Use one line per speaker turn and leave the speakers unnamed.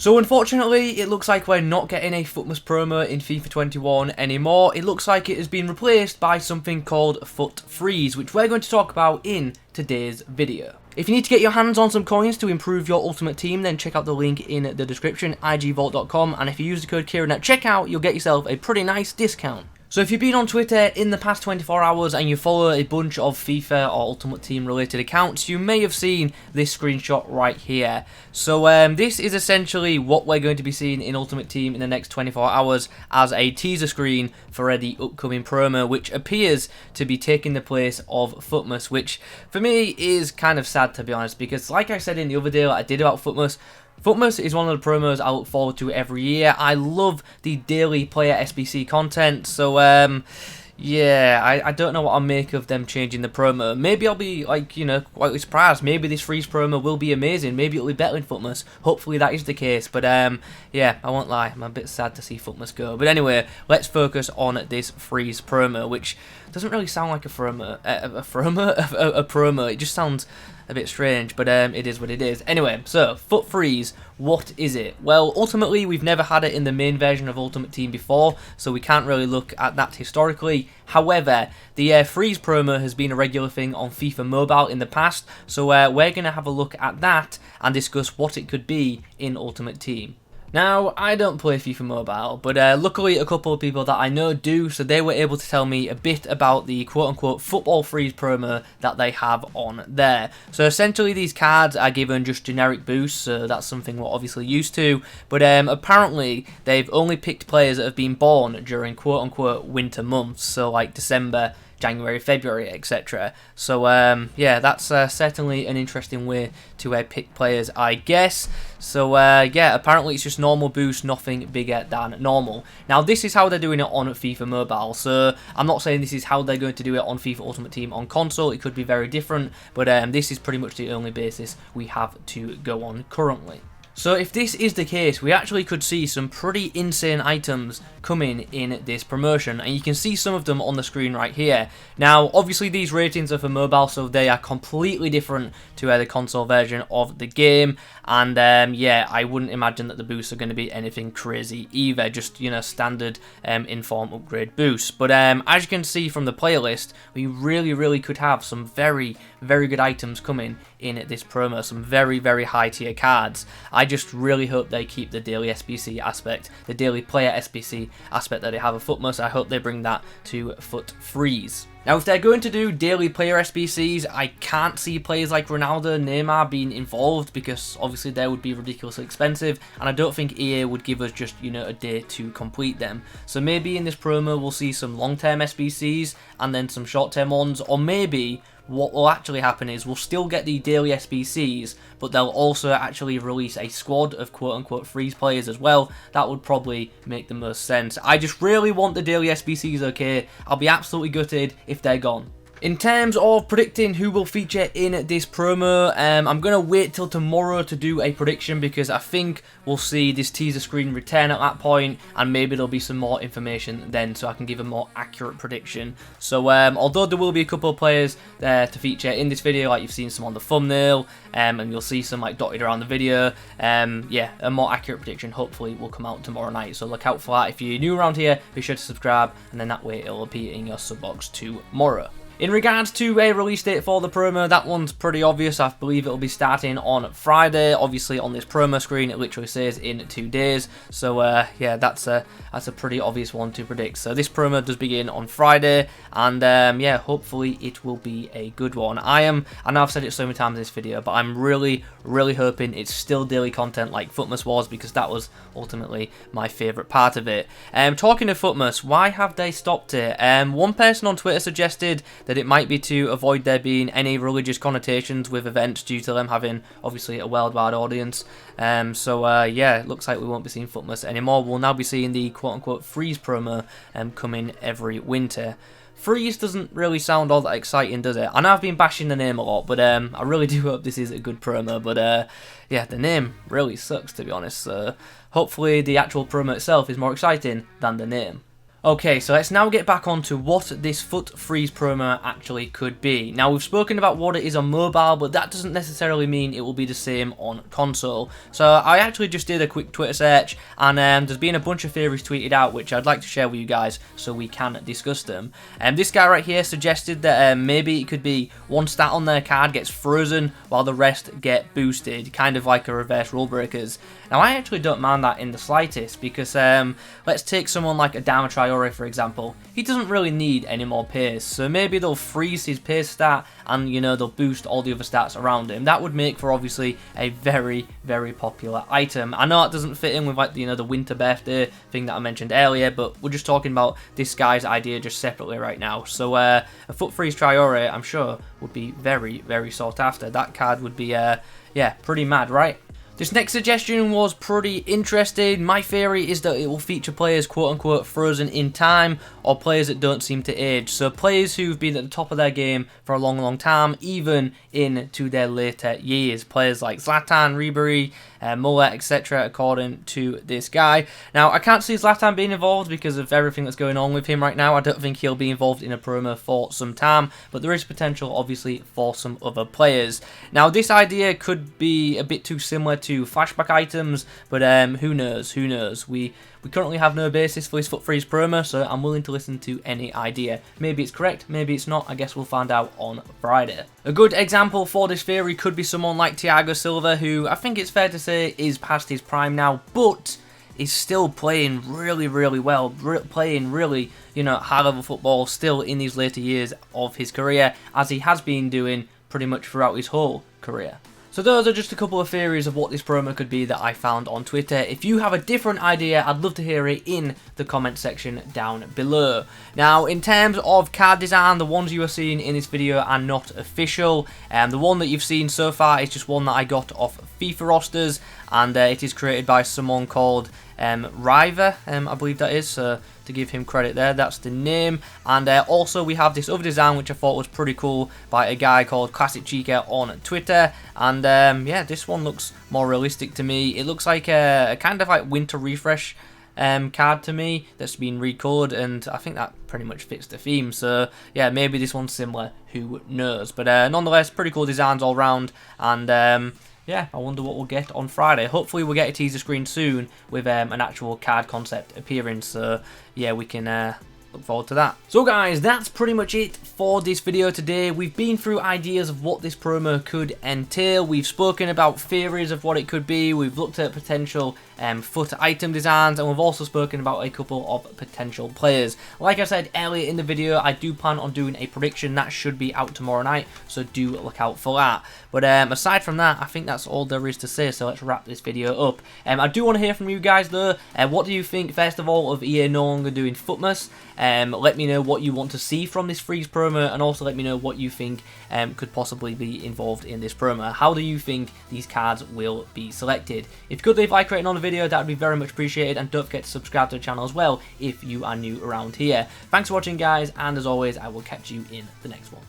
So unfortunately, it looks like we're not getting a FUTMAS promo in FIFA 21 anymore. It looks like it has been replaced by something called FUT Freeze, which we're going to talk about in today's video. If you need to get your hands on some coins to improve your Ultimate Team, then check out the link in the description, igvault.com, and if you use the code Kieron at checkout, you'll get yourself a pretty nice discount. So if you've been on Twitter in the past 24 hours and you follow a bunch of FIFA or Ultimate Team related accounts, you may have seen this screenshot right here. So this is essentially what we're going to be seeing in Ultimate Team in the next 24 hours as a teaser screen for the upcoming promo, which appears to be taking the place of FUTMAS, which for me is kind of sad, to be honest, because like I said in the other deal I did about FUTMAS, FUTMAS is one of the promos I look forward to every year. I love the daily player SBC content, so yeah, I don't know what I'll make of them changing the promo. Maybe I'll be, like, you know, quite surprised. Maybe this freeze promo will be amazing. Maybe it'll be better than FUTMAS. Hopefully that is the case. But yeah, I won't lie. I'm a bit sad to see FUTMAS go. But anyway, let's focus on this freeze promo, which doesn't really sound like a promo. It just sounds a bit strange, but it is what it is. Anyway, so FUT Freeze, what is it? Well, ultimately we've never had it in the main version of Ultimate Team before, so we can't really look at that historically. However, the freeze promo has been a regular thing on FIFA Mobile in the past, so we're going to have a look at that and discuss what it could be in Ultimate Team. Now, I don't play FIFA Mobile, but luckily a couple of people that I know do, so they were able to tell me a bit about the quote-unquote football freeze promo that they have on there. So essentially these cards are given just generic boosts, so that's something we're obviously used to, but apparently they've only picked players that have been born during quote-unquote winter months, so like December, January, February, etc. So yeah, that's certainly an interesting way to pick players, I guess. So yeah, apparently it's just normal boost, nothing bigger than normal. Now this is how they're doing it on FIFA Mobile, so I'm not saying this is how they're going to do it on FIFA Ultimate Team on console. It could be very different, but this is pretty much the only basis we have to go on currently. So if this is the case, we actually could see some pretty insane items coming in this promotion, and you can see some of them on the screen right here. Now obviously these ratings are for mobile, so they are completely different to the console version of the game, and yeah, I wouldn't imagine that the boosts are going to be anything crazy either, just, you know, standard inform upgrade boosts. But as you can see from the player list, we really could have some very good items coming in this promo, some very high tier cards. I just really hope they keep the daily SBC aspect, the daily player SBC aspect that they have of FUTMAS. I hope they bring that to FUT Freeze. Now, if they're going to do daily player SBCs, I can't see players like Ronaldo, Neymar being involved, because obviously they would be ridiculously expensive, and I don't think EA would give us just, you know, a day to complete them. So maybe in this promo we'll see some long-term SBCs and then some short-term ones, or maybe what will actually happen is we'll still get the daily SBCs, but they'll also actually release a squad of quote-unquote freeze players as well. That would probably make the most sense. I just really want the daily SBCs, okay? I'll be absolutely gutted if they're gone. In terms of predicting who will feature in this promo, I'm going to wait till tomorrow to do a prediction, because I think we'll see this teaser screen return at that point, and maybe there'll be some more information then, so I can give a more accurate prediction. So although there will be a couple of players there to feature in this video, like you've seen some on the thumbnail, and you'll see some like dotted around the video, yeah, a more accurate prediction hopefully will come out tomorrow night, so look out for that. If you're new around here, be sure to subscribe, and then that way it'll appear in your sub box tomorrow. In regards to a release date for the promo, that one's pretty obvious. I believe it'll be starting on Friday. Obviously, on this promo screen, it literally says in 2 days. So, yeah, that's a pretty obvious one to predict. So this promo does begin on Friday, and yeah, hopefully it will be a good one. I know I've said it so many times in this video, but I'm really hoping it's still daily content like FUTMAS was, because that was ultimately my favourite part of it. Talking of FUTMAS, why have they stopped it? One person on Twitter suggested that it might be to avoid there being any religious connotations with events due to them having obviously a worldwide audience. So yeah, it looks like we won't be seeing FUTMAS anymore. We'll now be seeing the quote-unquote freeze promo coming every winter. Freeze doesn't really sound all that exciting, does it? I know I've been bashing the name a lot, but I really do hope this is a good promo. But yeah, the name really sucks, to be honest. So hopefully the actual promo itself is more exciting than the name. Okay, so let's now get back onto what this FUT Freeze promo actually could be. Now, we've spoken about what it is on mobile, but that doesn't necessarily mean it will be the same on console. So I actually just did a quick Twitter search, and there's been a bunch of theories tweeted out, which I'd like to share with you guys so we can discuss them. This guy right here suggested that maybe it could be one stat on their card gets frozen while the rest get boosted, kind of like a reverse rule breakers. Now, I actually don't mind that in the slightest, because let's take someone like a Adama Traore, for example. He doesn't really need any more pace, so maybe they'll freeze his pace stat and, you know, they'll boost all the other stats around him. That would make for, obviously, a very, very popular item. I know it doesn't fit in with, like, you know, the winter birthday thing that I mentioned earlier, but we're just talking about this guy's idea just separately right now. So a FUT Freeze Traore, I'm sure, would be very, very sought after. That card would be, yeah, pretty mad, right? This next suggestion was pretty interesting. My theory is that it will feature players quote-unquote frozen in time, or players that don't seem to age. So players who've been at the top of their game for a long, long time, even into their later years. Players like Zlatan, Ribery, Muller, etc., according to this guy. Now, I can't see Zlatan being involved because of everything that's going on with him right now. I don't think he'll be involved in a promo for some time, but there is potential, obviously, for some other players. Now, this idea could be a bit too similar to flashback items, but who knows, who knows. We currently have no basis for this FUT Freeze promo, so I'm willing to listen to any idea. Maybe it's correct, maybe it's not. I guess we'll find out on Friday. A good example for this theory could be someone like Thiago Silva, who I think it's fair to say is past his prime now, but is still playing really, really well, playing really, you know, high-level football still in these later years of his career, as he has been doing pretty much throughout his whole career. So those are just a couple of theories of what this promo could be that I found on Twitter. If you have a different idea, I'd love to hear it in the comment section down below. Now, in terms of card design, the ones you are seeing in this video are not official. The one that you've seen so far is just one that I got off FIFA rosters, and it is created by someone called River, I believe that is, so to give him credit there, that's the name. And also we have this other design which I thought was pretty cool by a guy called Classic Chica on Twitter, and yeah, this one looks more realistic to me. It looks like a kind of like winter refresh card to me that's been recolored, and I think that pretty much fits the theme. So yeah, maybe this one's similar, who knows. But nonetheless, pretty cool designs all round, and yeah, I wonder what we'll get on Friday. Hopefully we'll get a teaser screen soon with an actual card concept appearing, so yeah, we can look forward to that. So guys, that's pretty much it for this video today. We've been through ideas of what this promo could entail. We've spoken about theories of what it could be. We've looked at potential FUT item designs, and we've also spoken about a couple of potential players. Like I said earlier in the video, I do plan on doing a prediction that should be out tomorrow night, so do look out for that. But aside from that, I think that's all there is to say, so let's wrap this video up. I do want to hear from you guys though. What do you think, first of all, of EA no longer doing FUTMAS? Let me know what you want to see from this Freeze promo, and also let me know what you think could possibly be involved in this promo. How do you think these cards will be selected? If you could leave a like rating on the video, that would be very much appreciated, and don't forget to subscribe to the channel as well if you are new around here. Thanks for watching guys, and as always, I will catch you in the next one.